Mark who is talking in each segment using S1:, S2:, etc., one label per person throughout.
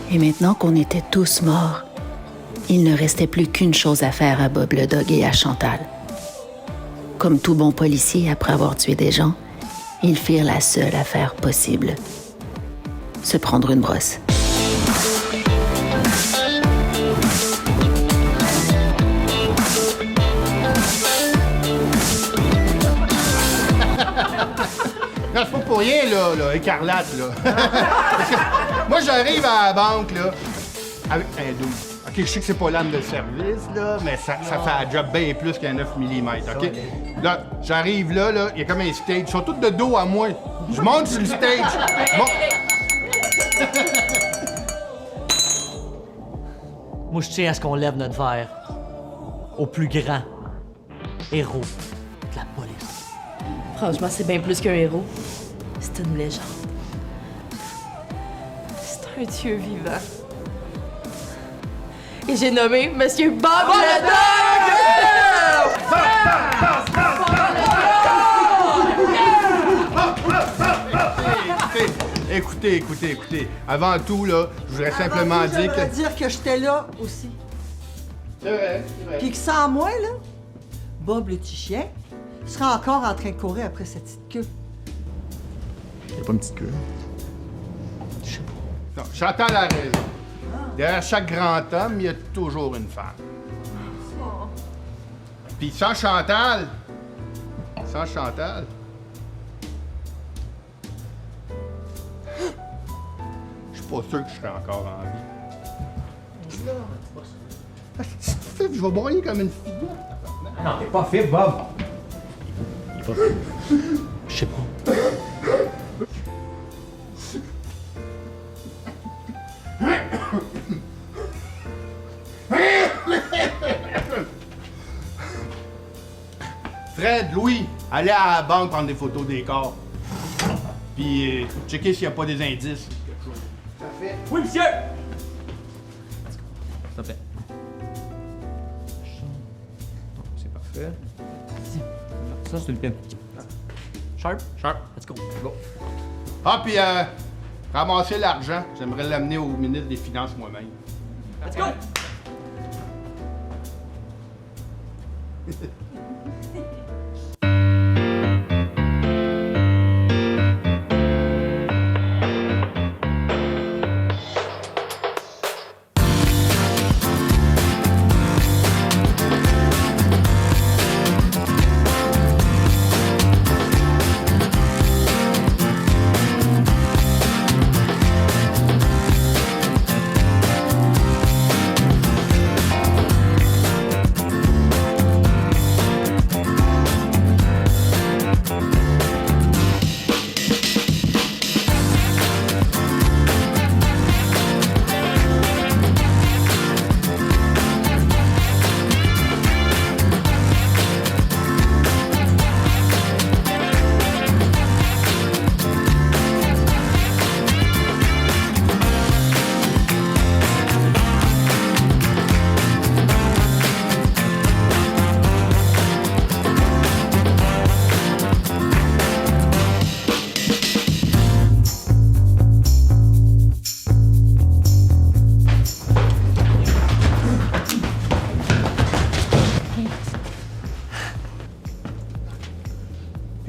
S1: Et maintenant qu'on était tous morts, il ne restait plus qu'une chose à faire à Bob le Dog et à Chantal. Comme tout bon policier, après avoir tué des gens, ils firent la seule affaire possible. Se prendre une brosse.
S2: Non, c'est pas pour rien, là, écarlate, là. Parce que moi, j'arrive à la banque, là, avec un 12. OK, je sais que c'est pas l'âme de service, là, mais ça fait un job bien plus qu'un 9 mm, OK? Là, j'arrive là, il y a comme un stage. Ils sont tous de dos à moi. Je monte sur le stage.
S3: Moi, je tiens à ce qu'on lève notre verre au plus grand héros de la police.
S4: Franchement, c'est bien plus qu'un héros. C'est une légende. C'est un dieu vivant. Et j'ai nommé Monsieur Bob le Dog!
S2: Écoutez. Avant tout, là, je voudrais simplement dire que...
S5: dire que j'étais là aussi.
S2: C'est vrai.
S5: Puis que sans moi, là, Bob le petit chien serait encore en train de courir après cette petite queue.
S6: Il a pas une petite queue.
S2: Non, Chantal a raison. Derrière chaque grand homme, il y a toujours une femme. Puis sans Chantal, je suis pas sûr que je serais encore en vie. Je vais broyer comme une fille.
S6: Non, t'es pas fit, Bob.
S3: Il est pas... Je sais pas.
S2: Fred, Louis, allez à la banque prendre des photos des corps. Puis checker s'il n'y a pas des indices. Ça fait.
S3: Oui, monsieur!
S6: Ça fait. C'est parfait. Ça, c'est une pine.
S3: Sharp?
S6: Sharp.
S3: Let's go.
S6: Go.
S2: Ah, puis ramasser l'argent. J'aimerais l'amener au ministre des Finances moi-même.
S3: Let's go!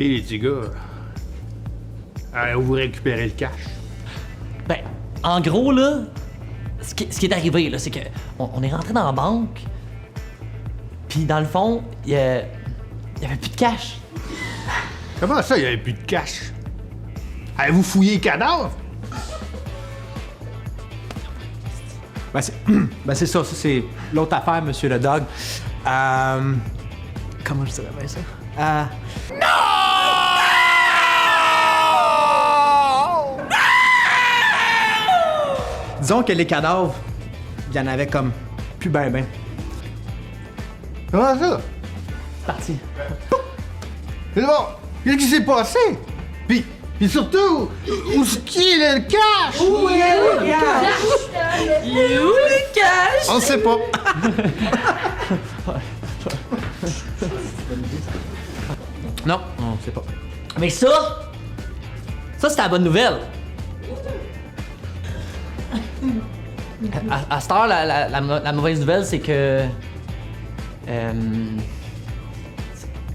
S2: Et les petits gars, où vous récupérez le cash?
S3: Ben, en gros, là, ce qui est arrivé, là, c'est que on est rentré dans la banque, puis dans le fond, il y avait plus de cash.
S2: Comment ça, il n'y avait plus de cash? Avez-vous fouillé les cadavres?
S6: Ben, c'est ça. Ça, c'est l'autre affaire, Monsieur le Dog. Comment je dirais bien ça? Disons que les cadavres, il y en avait comme plus ben.
S2: Comment ça?
S3: Parti.
S2: C'est bon. Qu'est-ce qui s'est passé? Puis surtout, où est-ce qu'il est le cash?
S4: Où est le cash? Il est où le cash?
S2: On ne sait pas.
S6: Non, on sait pas.
S3: Mais ça, c'est la bonne nouvelle. À cette heure, la mauvaise nouvelle, c'est que.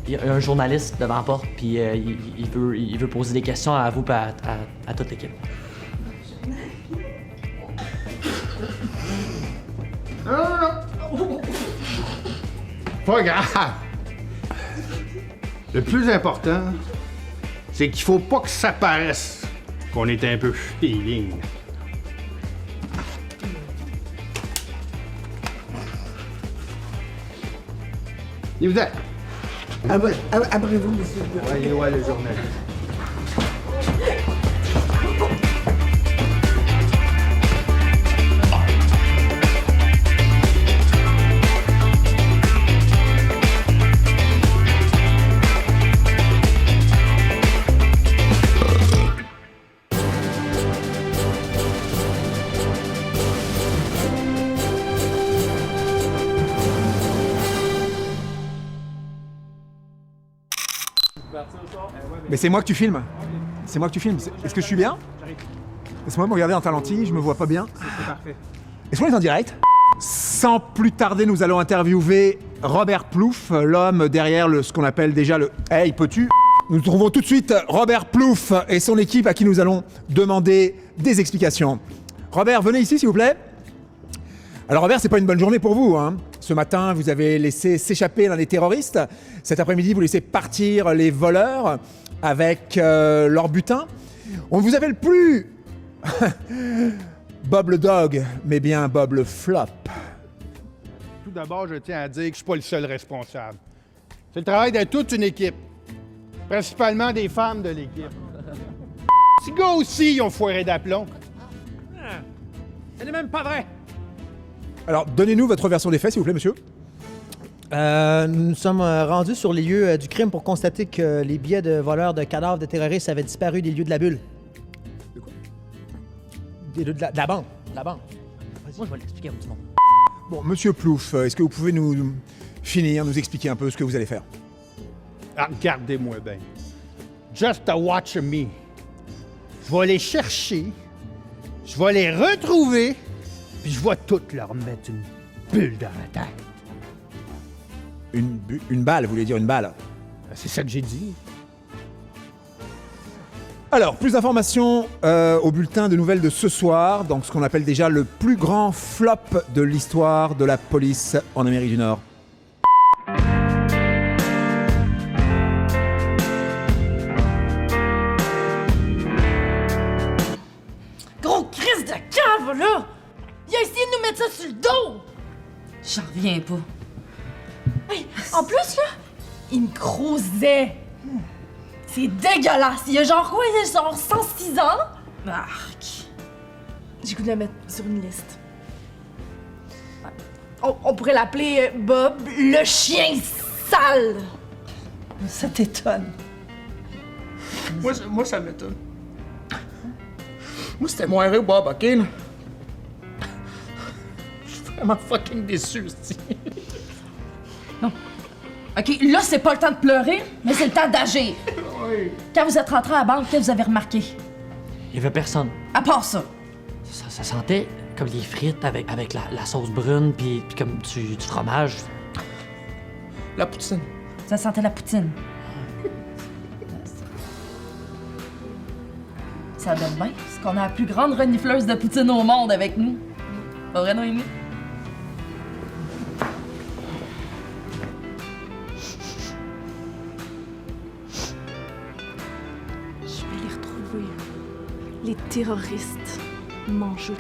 S3: Il y a un journaliste devant la porte, puis il veut poser des questions à vous et à toute l'équipe.
S2: Non. Pas grave. Le plus important, c'est qu'il faut pas que ça paraisse qu'on est un peu feeling. Et vous êtes?
S5: Après vous, monsieur.
S2: Ouais, le journaliste.
S7: Mais c'est moi que tu filmes. C'est moi que tu filmes. Est-ce que je suis bien? Laisse-moi me regarder dans ta lentille, je me vois pas bien.
S6: C'est parfait.
S7: Est-ce qu'on est en direct? Sans plus tarder, nous allons interviewer Robert Plouffe, l'homme derrière ce qu'on appelle déjà le « Hey, peux-tu ?» Nous trouvons tout de suite Robert Plouffe et son équipe à qui nous allons demander des explications. Robert, venez ici s'il vous plaît. Alors Robert, c'est pas une bonne journée pour vous, hein. Ce matin, vous avez laissé s'échapper l'un des terroristes. Cet après-midi, vous laissez partir les voleurs avec leur butin. On ne vous appelle plus Bob le Dog, mais bien Bob le Flop.
S2: Tout d'abord, je tiens à dire que je suis pas le seul responsable. C'est le travail de toute une équipe. Principalement des femmes de l'équipe. Ces gars aussi, ils ont foiré d'aplomb.
S6: Ce n'est même pas vrai.
S7: Alors, donnez-nous votre version des faits, s'il vous plaît, monsieur.
S8: Nous sommes rendus sur les lieux du crime pour constater que les billets de voleurs de cadavres de terroristes avaient disparu des lieux de la bulle.
S7: De quoi?
S8: Des lieux de la banque. La banque.
S3: Moi, je vais l'expliquer à tout le monde.
S7: Bon, monsieur Plouffe, est-ce que vous pouvez nous expliquer un peu ce que vous allez faire?
S2: Ah, regardez-moi bien. Just a watch me. Je vais les chercher, je vais les retrouver, puis je vais toutes leur mettre une bulle dans la tête.
S7: Une balle, vous voulez dire une balle?
S2: C'est ça que j'ai dit.
S7: Alors, plus d'informations au bulletin de nouvelles de ce soir, donc ce qu'on appelle déjà le plus grand flop de l'histoire de la police en Amérique du Nord.
S4: Gros crise de cave, là! Il a essayé de nous mettre ça sur le dos!
S9: J'en reviens pas.
S4: Hey, en plus, là, il me crousait. C'est dégueulasse. Il y a genre quoi? Il y a genre 106 ans? Arc. J'ai goût de le mettre sur une liste. On pourrait l'appeler Bob le chien sale.
S5: Ça t'étonne.
S6: Moi, ça m'étonne. Moi, c'était moins vrai, Bob, OK? Là? Je suis vraiment fucking déçu, aussi.
S9: OK, là, c'est pas le temps de pleurer, mais c'est le temps d'agir.
S6: Oui.
S9: Quand vous êtes rentré à la banque, qu'est-ce que vous avez remarqué?
S3: Il y avait personne.
S9: À part ça.
S3: Ça sentait comme des frites avec la sauce brune puis comme du fromage.
S6: La poutine.
S9: Ça sentait la poutine. Ça donne bien, parce qu'on a la plus grande renifleuse de poutine au monde avec nous. Pas vrai, Noémie?
S4: Je vais les retrouver. Les terroristes mangent